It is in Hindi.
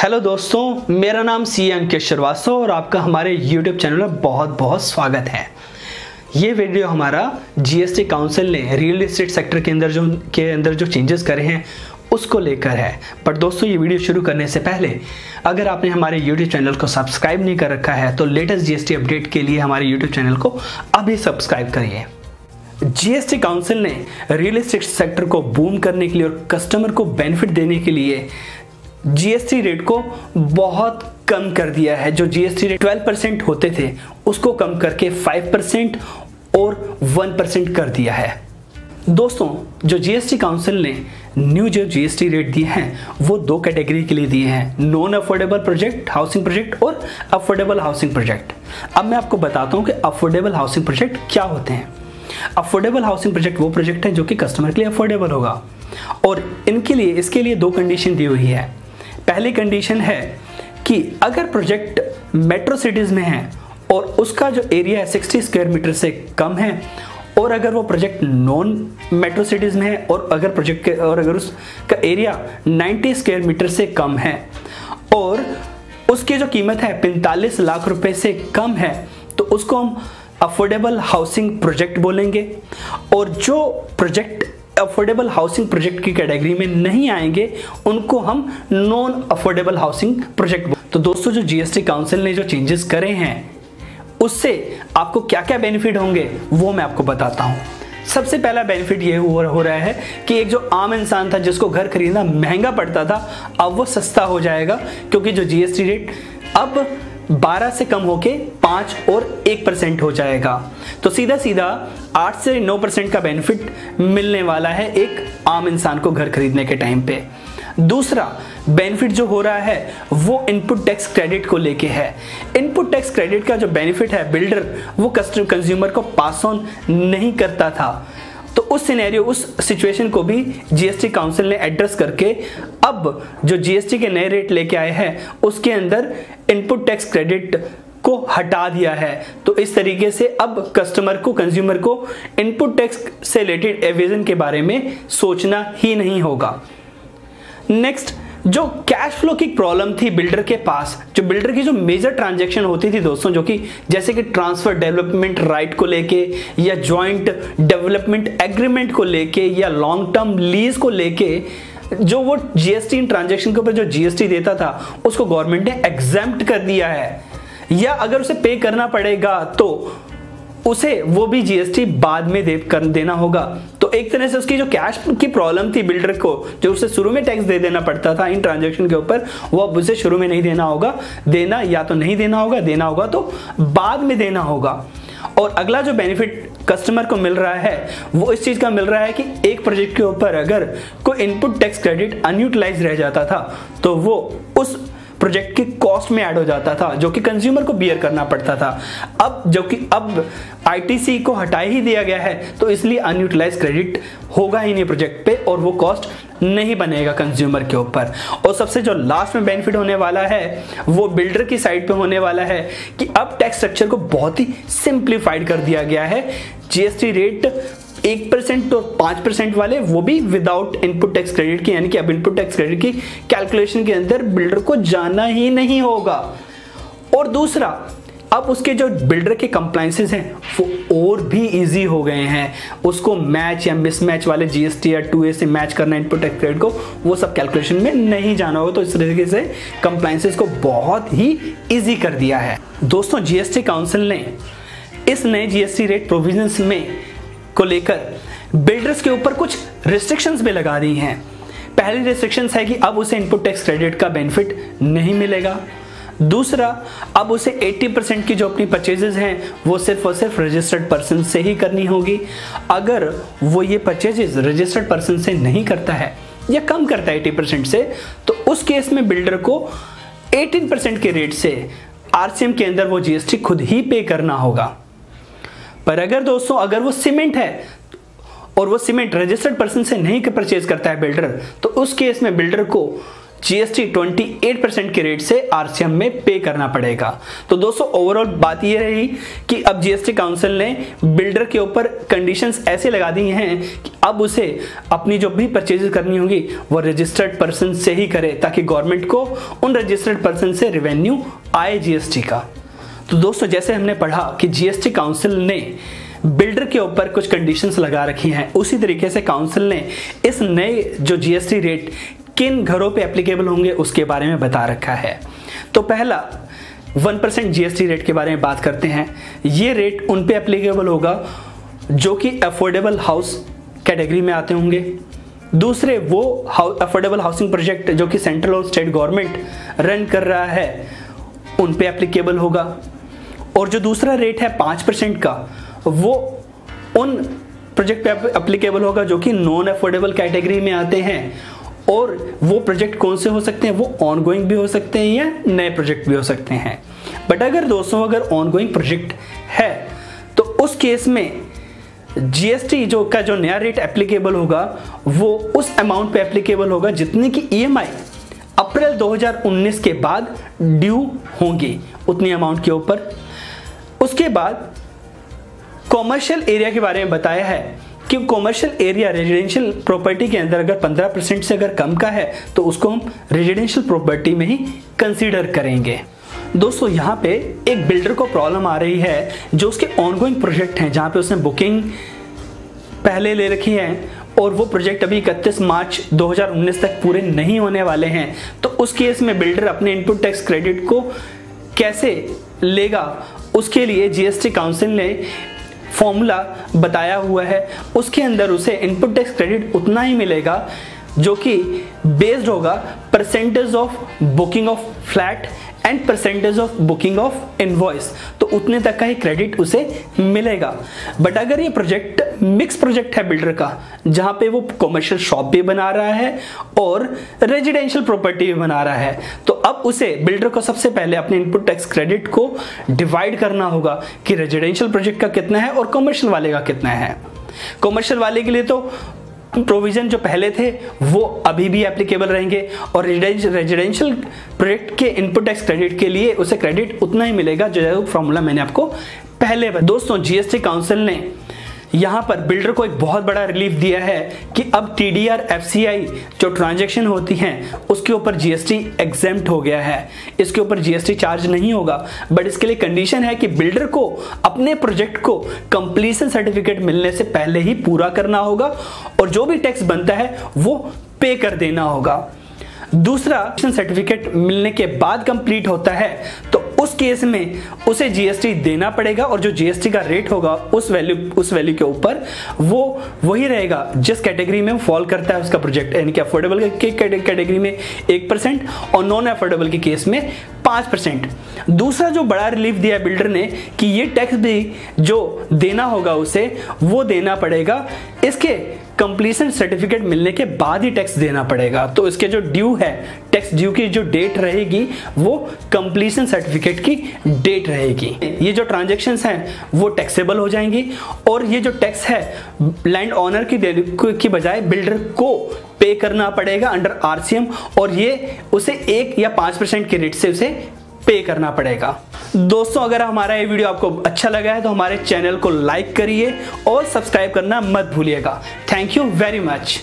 हेलो दोस्तों, मेरा नाम सी अंकित श्रीवास्तव और आपका हमारे YouTube चैनल में बहुत बहुत स्वागत है। ये वीडियो हमारा जीएसटी काउंसिल ने रियल एस्टेट सेक्टर के अंदर जो चेंजेस करे हैं उसको लेकर है। पर दोस्तों, ये वीडियो शुरू करने से पहले अगर आपने हमारे YouTube चैनल को सब्सक्राइब नहीं कर रखा है तो लेटेस्ट जीएसटी अपडेट के लिए हमारे YouTube चैनल को अभी सब्सक्राइब करिए। जीएसटी काउंसिल ने रियल एस्टेट सेक्टर को बूम करने के लिए और कस्टमर को बेनिफिट देने के लिए जीएसटी रेट को बहुत कम कर दिया है। जो जीएसटी रेट 12% होते थे उसको कम करके 5% और 1% कर दिया है। दोस्तों, जो जीएसटी काउंसिल ने न्यू जो जीएसटी रेट दिए हैं वो दो कैटेगरी के लिए दिए हैं, non affordable project housing project और अफोर्डेबल हाउसिंग प्रोजेक्ट। अब मैं आपको बताता हूं कि अफोर्डेबल हाउसिंग प्रोजेक्ट क्या होते हैं। अफोर्डेबल हाउसिंग प्रोजेक्ट वो प्रोजेक्ट है जो कि कस्टमर के लिए अफोर्डेबल होगा और इसके लिए दो कंडीशन दी हुई है। पहली कंडीशन है कि अगर प्रोजेक्ट मेट्रो सिटीज में है और उसका जो एरिया है 60 स्क्वायर मीटर से कम है, और अगर वो प्रोजेक्ट नॉन मेट्रो सिटीज में है और अगर उसका एरिया 90 स्क्वायर मीटर से कम है और उसकी जो कीमत है 45 लाख रुपए से कम है, तो उसको हम अफोर्डेबल हाउसिंग प्रोजेक्ट बोलेंगे। और जो प्रोजेक्ट अफोर्डेबल हाउसिंग प्रोजेक्ट की कैटेगरी में नहीं आएंगे उनको हम नॉन अफोर्डेबल हाउसिंग प्रोजेक्ट। तो दोस्तों, जो जीएसटी काउंसिल ने जो चेंजेस करे हैं उससे आपको क्या क्या बेनिफिट होंगे वो मैं आपको बताता हूं। सबसे पहला बेनिफिट ये हो रहा है कि एक जो आम इंसान था जिसको घर खरीदना महंगा पड़ता था, अब वो सस्ता हो जाएगा, क्योंकि जो जीएसटी रेट अब 12 से कम होके 5 और 1% हो जाएगा। तो सीधा 8 से 9% का बेनिफिट मिलने वाला है एक आम इंसान को घर खरीदने के टाइम पे। दूसरा बेनिफिट जो हो रहा है वो इनपुट टैक्स क्रेडिट को लेके है। इनपुट टैक्स क्रेडिट का जो बेनिफिट है, बिल्डर वो कंज्यूमर को पास ऑन नहीं करता था, तो उस सिचुएशन को भी जीएसटी काउंसिल ने एड्रेस करके अब जो जीएसटी के नए रेट लेके आए हैं उसके अंदर इनपुट टैक्स क्रेडिट को हटा दिया है। तो इस तरीके से अब कंज्यूमर को इनपुट टैक्स से रिलेटेड एविजन के बारे में सोचना ही नहीं होगा। नेक्स्ट, जो कैश फ्लो की प्रॉब्लम थी बिल्डर के पास, जो बिल्डर की जो मेजर ट्रांजैक्शन होती थी दोस्तों, जो कि जैसे कि ट्रांसफर डेवलपमेंट राइट को लेके या जॉइंट डेवलपमेंट एग्रीमेंट को लेके या लॉन्ग टर्म लीज को लेके, जो वो जीएसटी इन ट्रांजैक्शन के ऊपर जो जीएसटी देता था उसको गवर्नमेंट ने एग्जेम्प्ट कर दिया है, या अगर उसे पे करना पड़ेगा तो उसे वो भी जीएसटी बाद में देना होगा। तो एक तरह से उसकी जो कैश की प्रॉब्लम थी बिल्डर को, जो उसे शुरू में टैक्स दे देना पड़ता था इन ट्रांजैक्शन के ऊपर, वो अब उसे शुरू में नहीं देना होगा। या तो नहीं देना होगा तो बाद में देना होगा। और अगला जो बेनिफिट कस्टमर को मिल रहा है वो इस चीज का मिल रहा है कि एक प्रोजेक्ट के ऊपर अगर कोई इनपुट टैक्स क्रेडिट अनयूटिलाइज रह जाता था तो वो उस प्रोजेक्ट की कॉस्ट में ऐड हो जाता था, जो कि कंज्यूमर को बियर करना पड़ता था। अब आईटीसी को हटा ही दिया गया है, तो इसलिए अनयूटिलाइज क्रेडिट होगा ही नहीं प्रोजेक्ट पे और वो कॉस्ट नहीं बनेगा कंज्यूमर के ऊपर। और सबसे जो लास्ट में बेनिफिट होने वाला है वो बिल्डर की साइड पे होने वाला है कि अब टैक्स स्ट्रक्चर को बहुत ही सिंप्लीफाइड कर दिया गया है। जीएसटी रेट 1% और 5% वाले वो भी विदाउट इनपुट टैक्स क्रेडिट के, यानी कि अब इनपुट टैक्स क्रेडिट की कैलकुलेशन के अंदर बिल्डर को जाना ही नहीं होगा। और दूसरा, अब उसके जो बिल्डर के कंप्लायंसेस हैं वो और भी इजी हो गए हैं। उसको मैच या मिसमैच वाले जीएसटी या 2A से मैच करना इनपुट टैक्स क्रेडिट को, वो सब कैलकुलेशन में नहीं जाना होगा। तो इस तरीके से कंप्लायंसेस को बहुत ही इजी कर दिया है। दोस्तों, जीएसटी काउंसिल ने इस नए जीएसटी रेट प्रोविजंस में को लेकर बिल्डर्स के ऊपर कुछ रिस्ट्रिक्शंस भी लगा दी हैं। पहली रिस्ट्रिक्शंस है कि अब उसे इनपुट टैक्स क्रेडिट का बेनिफिट नहीं मिलेगा। दूसरा, अब उसे 80% की जो अपनी परचेजेस हैं वो सिर्फ और सिर्फ रजिस्टर्ड पर्सन से ही करनी होगी। अगर वो ये परचेजेस रजिस्टर्ड पर्सन से नहीं करता है या कम करता है 80% से, तो उस केस में बिल्डर को 18% के रेट से आरसीएम के अंदर वो जीएसटी खुद ही पे करना होगा। पर अगर दोस्तों वो सीमेंट है और वो सीमेंट रजिस्टर्ड पर्सन से नहीं परचेज करता है बिल्डर, तो उस केस में बिल्डर को जीएसटी 28% के रेट से आरसीएम में पे करना पड़ेगा। तो दोस्तों ओवरऑल बात ये रही कि अब जीएसटी काउंसिल ने बिल्डर के ऊपर कंडीशंस ऐसे लगा दी हैं कि अब उसे अपनी जो भी परचेज करनी होगी वो रजिस्टर्ड पर्सन से ही करे, ताकि गवर्नमेंट को उन रजिस्टर्ड पर्सन से रेवेन्यू आए जीएसटी का। तो दोस्तों जैसे हमने पढ़ा कि जीएसटी काउंसिल ने बिल्डर के ऊपर कुछ कंडीशंस लगा रखी हैं, उसी तरीके से काउंसिल ने इस नए जो जीएसटी रेट किन घरों पे एप्लीकेबल होंगे उसके बारे में बता रखा है। तो पहला 1% जीएसटी रेट के बारे में बात करते हैं। ये रेट उन पे एप्लीकेबल होगा जो कि अफोर्डेबल हाउस कैटेगरी में आते होंगे। दूसरे वो अफोर्डेबल हाउसिंग प्रोजेक्ट जो कि सेंट्रल और स्टेट गवर्नमेंट रन कर रहा है उन पे एप्लीकेबल होगा। और जो दूसरा रेट है 5% का, वो उन प्रोजेक्ट पे एप्लीकेबल होगा जो कि नॉन अफोर्डेबल कैटेगरी में आते हैं। और वो प्रोजेक्ट कौन से हो सकते हैं, वो ऑनगोइंग भी हो सकते हैं या नए प्रोजेक्ट भी हो सकते हैं। बट अगर दोस्तों अगर ऑनगोइंग प्रोजेक्ट है तो उस केस में जीएसटी जो नया रेट एप्लीकेबल होगा वो उस अमाउंट पे एप्लीकेबल होगा जितनी की ईएमआई अप्रैल 2019 के बाद ड्यू होंगी, उतनी अमाउंट के ऊपर। उसके बाद कॉमर्शियल एरिया के बारे में बताया है कि कॉमर्शियल एरिया रेजिडेंशियल प्रॉपर्टी के अंदर अगर 15% से अगर कम का है तो उसको हम रेजिडेंशियल प्रॉपर्टी में ही कंसीडर करेंगे। दोस्तों यहाँ पे एक बिल्डर को प्रॉब्लम आ रही है जो उसके ऑनगोइंग प्रोजेक्ट हैं, जहाँ पे उसने बुकिंग पहले ले रखी है और वो प्रोजेक्ट अभी 31 मार्च 2019 तक पूरे नहीं होने वाले हैं। तो उस केस में बिल्डर अपने इनपुट टैक्स क्रेडिट को कैसे लेगा, उसके लिए जीएसटी काउंसिल ने फॉर्मूला बताया हुआ है। उसके अंदर उसे इनपुट टैक्स क्रेडिट उतना ही मिलेगा जो कि बेस्ड होगा percentage of booking of flat and percentage of booking of invoice. तो उतने तक का ही क्रेडिट उसे मिलेगा। बट अगर ये प्रोजेक्ट मिक्स प्रोजेक्ट है बिल्डर का, जहां पे वो कॉमर्शियल शॉप भी बना रहा है और रेजिडेंशियल प्रॉपर्टी भी बना रहा है, तो अब उसे बिल्डर को सबसे पहले अपने इनपुट टैक्स क्रेडिट को डिवाइड करना होगा कि रेजिडेंशियल प्रोजेक्ट का कितना है और कॉमर्शियल वाले का कितना है। कॉमर्शियल वाले के लिए तो प्रोविजन जो पहले थे वो अभी भी एप्लीकेबल रहेंगे और रेजिडेंशियल प्रोजेक्ट के इनपुट टैक्स क्रेडिट के लिए उसे क्रेडिट उतना ही मिलेगा जो फॉर्मूला मैंने आपको पहले बताया। दोस्तों जीएसटी काउंसिल ने यहाँ पर बिल्डर को एक बहुत बड़ा रिलीफ दिया है कि अब टीडीआर एफसीआई जो ट्रांजैक्शन होती हैं उसके ऊपर जीएसटी एग्जेम्प्ट हो गया है, इसके ऊपर जीएसटी चार्ज नहीं होगा। बट इसके लिए कंडीशन है कि बिल्डर को अपने प्रोजेक्ट को कंप्लीशन सर्टिफिकेट मिलने से पहले ही पूरा करना होगा और जो भी टैक्स बनता है वो पे कर देना होगा। दूसरा सर्टिफिकेट मिलने के बाद कंप्लीट होता है तो उस केस में उसे जीएसटी देना पड़ेगा और जो जीएसटी का रेट होगा उस वैल्यू के ऊपर वो वही रहेगा जिस कैटेगरी में फॉल करता है उसका प्रोजेक्ट, यानी कि अफोर्डेबल के कैटेगरी में 1% और नॉन अफोर्डेबल के केस में 5%। दूसरा जो बड़ा रिलीफ दिया बिल्डर ने कि ये टैक्स भी जो देना होगा उसे वो देना पड़ेगा इसके कंप्लीशन सर्टिफिकेट मिलने के बाद ही टैक्स देना पड़ेगा। तो इसके जो ड्यू है, टैक्स ड्यू की जो डेट रहेगी वो कंप्लीशन सर्टिफिकेट की डेट रहेगी। ये जो ट्रांजैक्शंस हैं वो टैक्सेबल हो जाएंगी और ये जो टैक्स है लैंड ओनर की बजाय बिल्डर को पे करना पड़ेगा अंडर आरसीएम और ये उसे 1 या 5% के रेट से उसे पे करना पड़ेगा। दोस्तों अगर हमारा ये वीडियो आपको अच्छा लगा है तो हमारे चैनल को लाइक करिए और सब्सक्राइब करना मत भूलिएगा। Thank you very much.